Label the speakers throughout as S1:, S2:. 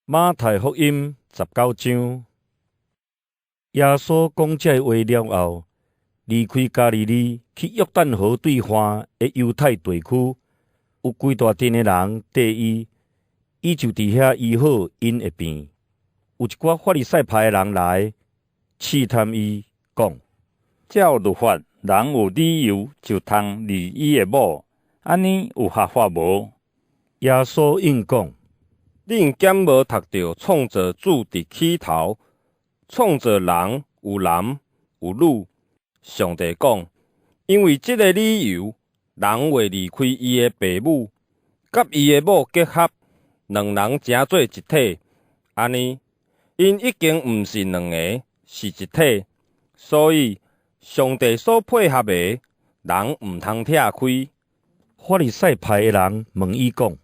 S1: 马太福音19章，耶稣讲这话了后，离开加利利，去约旦河对岸的犹太地区，有规大阵的人缀伊，伊就伫遐医好因的病。有一寡法利赛派的人来试探伊，讲：
S2: 照律法，人有理由就通离伊的某，安尼有合法无？
S1: 耶稣应讲：
S3: 恁检无读到创造主伫起头，创造人有男有女。上帝讲，因为即个理由，人会离开伊的父母，甲伊的某结合，两人成做一体。安尼，因已经毋是两个，是一体。所以，上帝所配合的，人毋通拆开。
S1: 法利赛派的人问伊讲：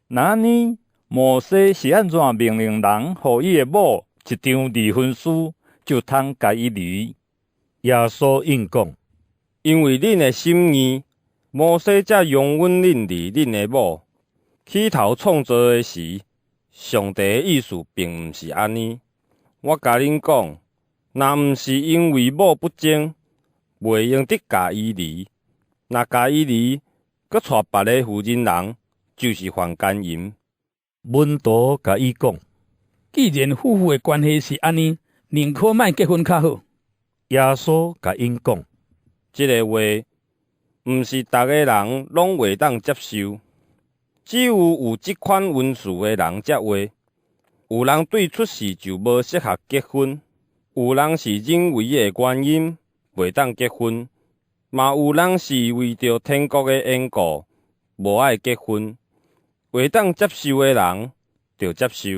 S2: 那呢？摩西是安怎命令人，互伊的某一张离婚书，就通甲伊离？
S1: 耶稣应讲：
S3: 因为恁的心意，摩西才容允恁离恁的某。起头创造的时，上帝的意思并毋是安尼。我甲恁讲，若毋是因为某不忠，袂用得甲伊离；若甲伊离，搁娶别个妇人人，就是犯奸淫。
S1: 门徒甲伊讲：
S4: 既然夫妇的关系是安尼，宁可莫结婚较好。
S1: 耶稣甲因讲：
S3: 即个话，毋是逐个人拢会当接受，只有即款温顺的人才会。有人对出世就无适合结婚，有人是认为的原因袂当结婚，嘛有人是为着天国的缘故无爱结婚。会当接受的人就接受。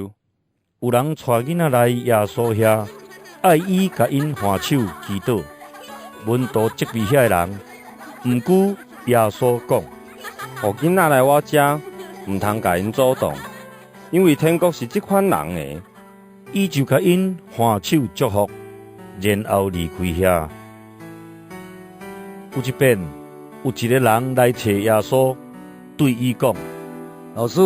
S1: 有人带囡仔来耶稣遐，爱伊甲因换手祈祷。门徒责备遐人，毋久耶稣讲：
S3: 互囡仔来我遮，毋通甲因阻挡，因为天国是即款人的。
S1: 伊就甲因换手祝福，然后离开遐。有一遍，有一个人来找耶稣，对伊讲：
S5: 老师，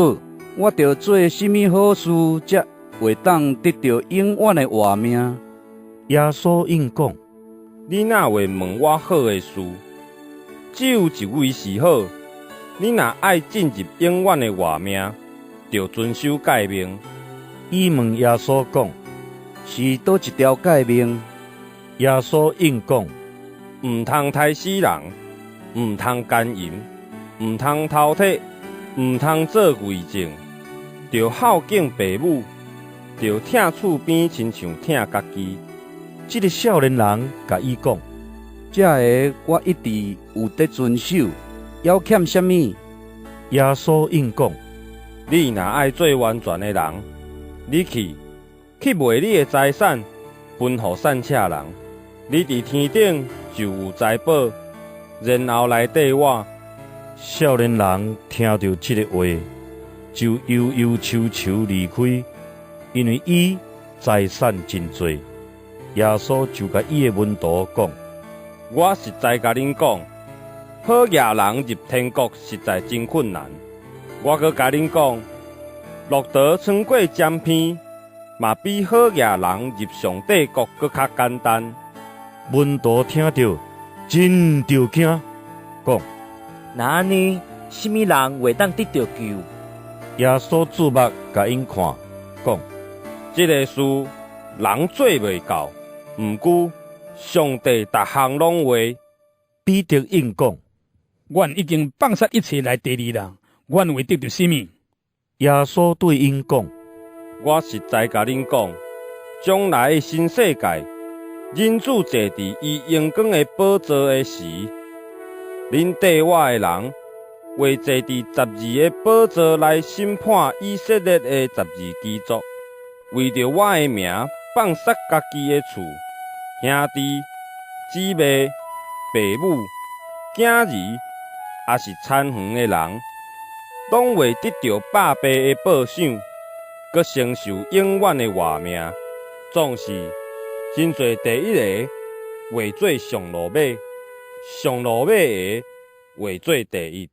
S5: 我着做甚物好事，才会当得到永远的活命？
S1: 耶稣应讲：
S3: 你若会问我好的事，只有一位是好。你若爱进入永远的活命，就遵守诫命。
S1: 伊问耶稣讲：
S5: 是倒一条诫命？
S1: 耶稣应讲：
S3: 毋通杀死人，毋通奸淫，毋通偷窃，毋通做伪证，着孝敬父母，着疼厝边亲像疼家己。
S1: 这个少年人甲伊讲：
S5: 这个我一直有在遵守，要欠什么？
S1: 耶稣应讲：
S3: 你若爱做完全的人，你去卖你的财产，分互善车人，你伫天顶就有财宝，然后来缀我。
S1: 少年人听到这个话，就忧忧愁愁离开，因为伊财产真多。耶稣就甲伊的门徒讲：
S3: 我实在甲恁讲，好野人入天国实在真困难。我阁甲恁讲，骆驼穿过尖片，嘛比好野人入上帝国阁较简单。
S1: 门徒听到，真着惊，讲：
S6: 那安尼，什么人会当得到救？
S1: 耶稣注目甲因看，讲：
S3: 这个事人做袂到，毋过上帝逐项拢会。
S1: 彼得应讲：
S4: 阮已经放下一切来第二人，阮会得到什么？
S1: 耶稣对因讲：
S3: 我实在甲恁讲，将来的新世界，人子坐伫伊荣光的宝座的时，恁缀我的人会坐伫12个宝座来审判以色列的12支族，为着我的名放杀家己的厝、兄弟、姊妹、父母、囝儿，也是残垣的人，拢会得到百倍的报赏，搁承受永远的活命。总是真侪第一个会做上落尾，上落尾的会做第一。